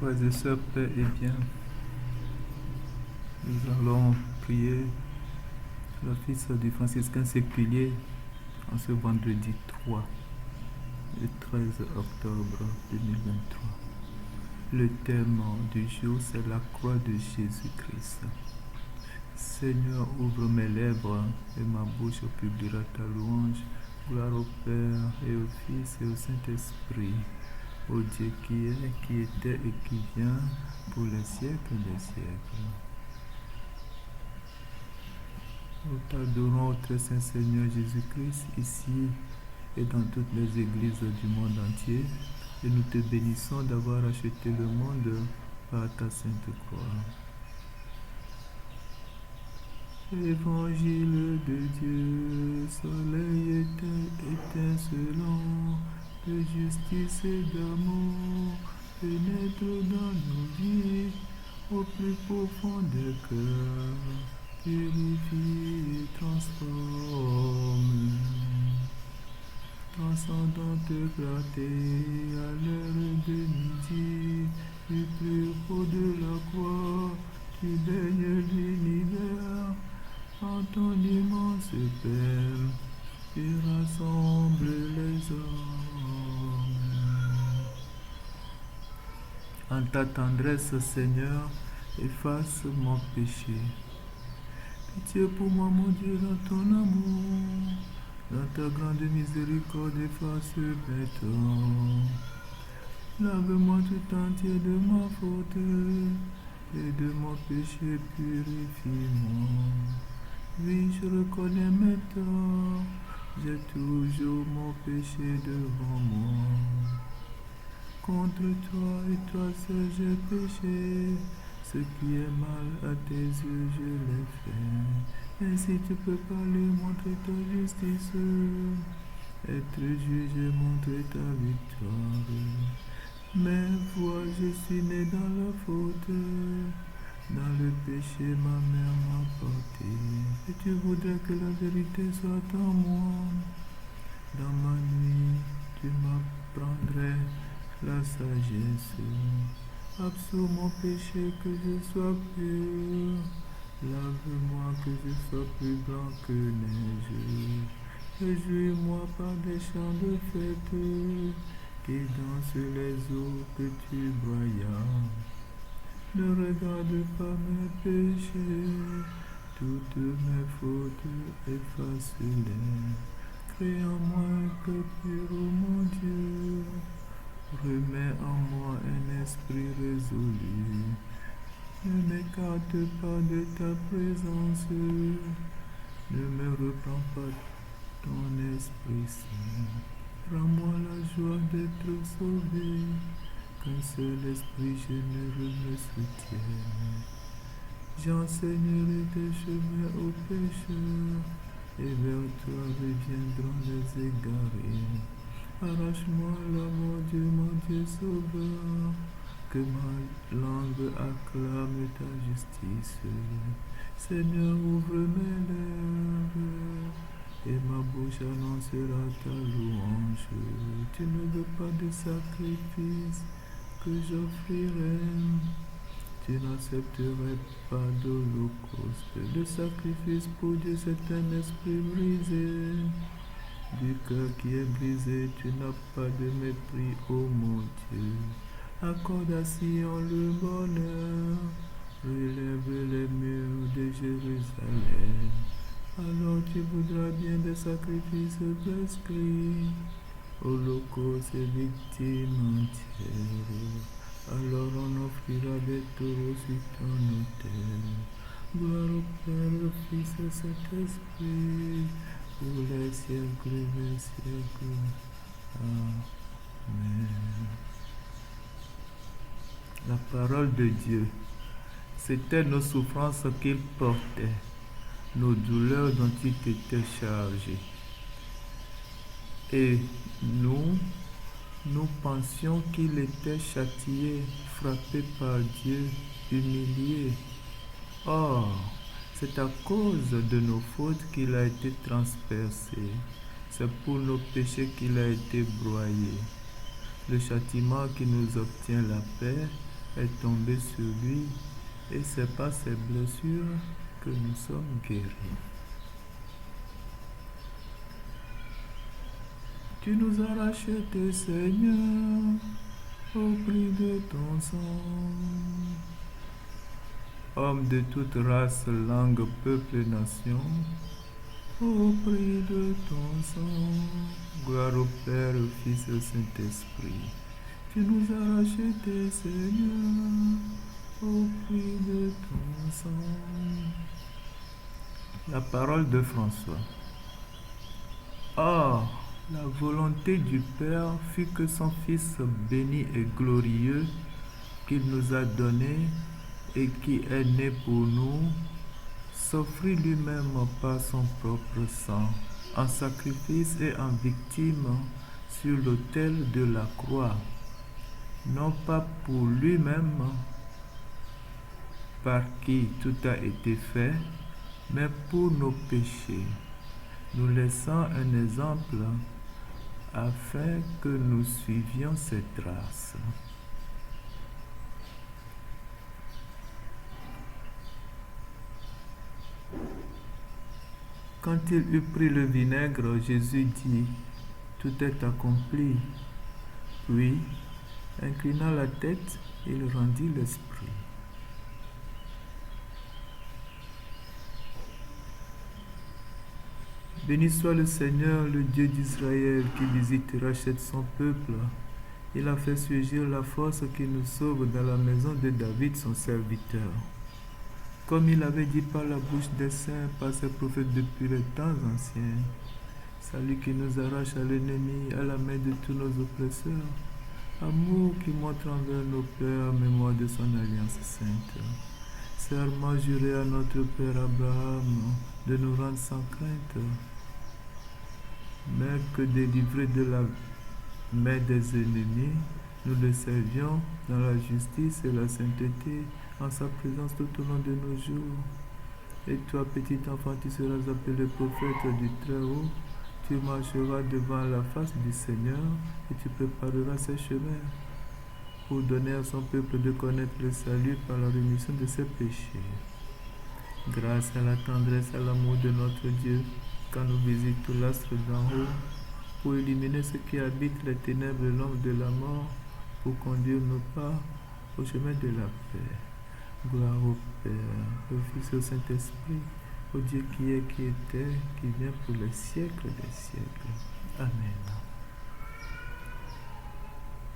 Frères et sœurs, paix et bien, nous allons prier l'office du franciscain séculier en ce vendredi 3, le 13 octobre 2023. Le thème du jour, c'est la croix de Jésus-Christ. Seigneur, ouvre mes lèvres et ma bouche publiera ta louange. Gloire au Père et au Fils et au Saint-Esprit, au Dieu qui est, qui était et qui vient, pour les siècles des siècles. Nous t'adorons, ô très saint Seigneur Jésus-Christ, ici et dans toutes les églises du monde entier, et nous te bénissons d'avoir acheté le monde par ta sainte croix. Évangile de Dieu, soleil étincelant de justice et d'amour, pénètre dans nos vies au plus profond des cœurs, purifie et transforme. Transcendante clarté à l'heure de midi, du plus haut de la croix, tu baignes l'univers en ton immense peine, tu rassembles les hommes. En ta tendresse, Seigneur, efface mon péché. Pitié pour moi, mon Dieu, dans ton amour, dans ta grande miséricorde, efface mes torts. Lave-moi tout entier de ma faute, et de mon péché purifie-moi. Oui, je reconnais mes torts, j'ai toujours mon péché devant moi. Contre toi et toi seul j'ai péché, ce qui est mal à tes yeux je l'ai fait. Ainsi tu peux parler, montrer ta justice, être juge et montrer ta victoire. Mais vois, je suis né dans la faute, dans le péché ma mère m'a porté. Et tu voudrais que la vérité soit en moi. Dans ma nuit, tu m'apprendrais la sagesse. Absous mon péché, que je sois pur. Lave-moi, que je sois plus blanc que neige. Réjouis-moi par des chants de fête qui dansent les eaux que tu broyas. Ne regarde pas mes péchés, toutes mes fautes, efface-les. Crée en moi un cœur pur, ô mon Dieu. Remets en moi un esprit résolu. Ne m'écarte pas de ta présence. Ne me reprends pas ton Esprit Saint. Rends-moi la joie d'être sauvé. Qu'un seul esprit généreux me soutienne. J'enseignerai tes chemins aux pécheurs, et vers toi reviendront les égarés. Arrache-moi là, mon Dieu sauveur, que ma langue acclame ta justice. Seigneur, ouvre mes lèvres, et ma bouche annoncera ta louange. Tu ne veux pas de sacrifice que j'offrirai, tu n'accepterais pas d'holocauste. Le sacrifice pour Dieu, c'est un esprit brisé. Du cœur qui est brisé, tu n'as pas de mépris, ô mon Dieu. Accorde à Sion le bonheur, relève les murs de Jérusalem. Alors tu voudras bien des sacrifices prescrits, holocaustes et victimes entières. Alors on offrira des taureaux sur ton autel. Gloire au Père, au Fils et au Saint-Esprit, pour les siècles des siècles. Amen. La parole de Dieu, c'était nos souffrances qu'il portait, nos douleurs dont il était chargé. Et nous pensions qu'il était châtié, frappé par Dieu, humilié. Or, c'est à cause de nos fautes qu'il a été transpercé. C'est pour nos péchés qu'il a été broyé. Le châtiment qui nous obtient la paix est tombé sur lui et c'est par ses blessures que nous sommes guéris. Tu nous as rachetés, Seigneur, au prix de ton sang. Hommes de toute race, langue, peuple et nation, au prix de ton sang. Gloire au Père, au Fils et au Saint-Esprit. Tu nous as rachetés, Seigneur, au prix de ton sang. La parole de François. Or, la volonté du Père fut que son Fils béni et glorieux qu'il nous a donné et qui est né pour nous, s'offrit lui-même par son propre sang, en sacrifice et en victime sur l'autel de la croix, non pas pour lui-même, par qui tout a été fait, mais pour nos péchés, nous laissant un exemple afin que nous suivions ses traces. Quand il eut pris le vinaigre, Jésus dit, « Tout est accompli. » Puis, inclinant la tête, il rendit l'esprit. Béni soit le Seigneur, le Dieu d'Israël, qui visite et rachète son peuple. Il a fait surgir la force qui nous sauve dans la maison de David, son serviteur. Comme il avait dit par la bouche des saints, par ses prophètes depuis les temps anciens. Salut qui nous arrache à l'ennemi, à la main de tous nos oppresseurs. Amour qui montre envers nos pères, mémoire de son alliance sainte. Serment juré à notre Père Abraham de nous rendre sans crainte, mais que délivrés de la main des ennemis, nous le servions dans la justice et la sainteté, en sa présence tout au long de nos jours. Et toi, petit enfant, tu seras appelé prophète du Très-Haut. Tu marcheras devant la face du Seigneur et tu prépareras ses chemins pour donner à son peuple de connaître le salut par la rémission de ses péchés. Grâce à la tendresse, à l'amour de notre Dieu, quand nous visitons l'astre d'en haut, pour éliminer ceux qui habitent les ténèbres et l'ombre de la mort, pour conduire nos pas au chemin de la paix. Gloire au Père, au Fils et au Saint-Esprit, au Dieu qui est, qui était, qui vient pour les siècles des siècles. Amen.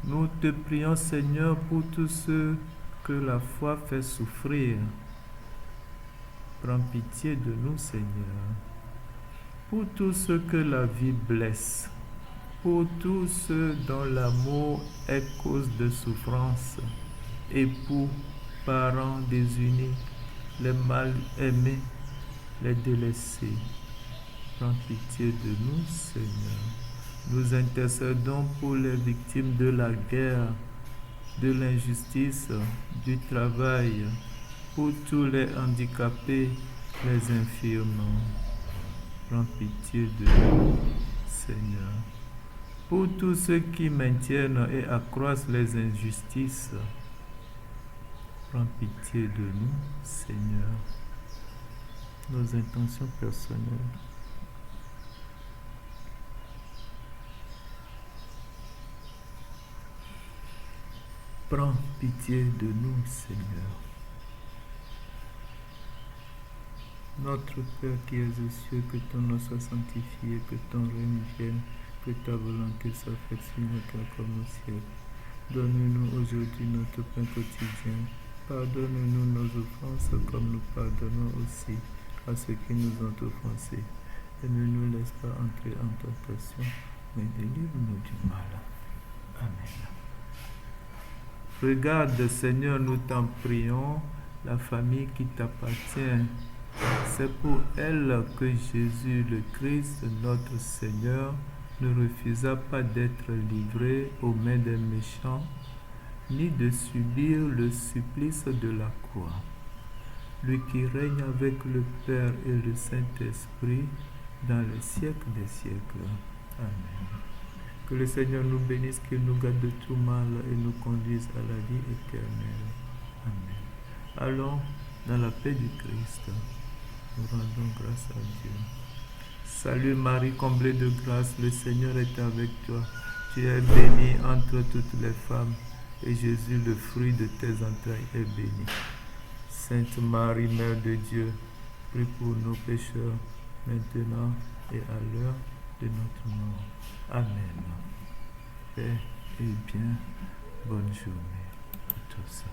Nous te prions, Seigneur, pour tous ceux que la foi fait souffrir. Prends pitié de nous, Seigneur. Pour tous ceux que la vie blesse. Pour tous ceux dont l'amour est cause de souffrance. Époux, parents désunis, les mal-aimés, les délaissés. Prends pitié de nous, Seigneur. Nous intercédons pour les victimes de la guerre, de l'injustice, du travail, pour tous les handicapés, les infirmes. Prends pitié de nous, Seigneur. Pour tous ceux qui maintiennent et accroissent les injustices, prends pitié de nous, Seigneur. Nos intentions personnelles. Prends pitié de nous, Seigneur. Notre Père qui es aux cieux, que ton nom soit sanctifié, que ton règne vienne, que ta volonté soit faite sur la terre comme au ciel. Donne-nous aujourd'hui notre pain quotidien. Pardonne-nous nos offenses comme nous pardonnons aussi à ceux qui nous ont offensés. Et ne nous laisse pas entrer en tentation, mais délivre-nous du mal. Amen. Regarde, Seigneur, nous t'en prions, la famille qui t'appartient. C'est pour elle que Jésus le Christ, notre Seigneur, ne refusa pas d'être livré aux mains des méchants, ni de subir le supplice de la croix. Lui qui règne avec le Père et le Saint-Esprit dans les siècles des siècles. Amen. Que le Seigneur nous bénisse, qu'il nous garde de tout mal et nous conduise à la vie éternelle. Amen. Allons dans la paix du Christ. Nous rendons grâce à Dieu. Salut Marie, comblée de grâce, le Seigneur est avec toi. Tu es bénie entre toutes les femmes, et Jésus, le fruit de tes entrailles, est béni. Sainte Marie, Mère de Dieu, prie pour nos pécheurs, maintenant et à l'heure de notre mort. Amen. Paix et bien, bonne journée à tous.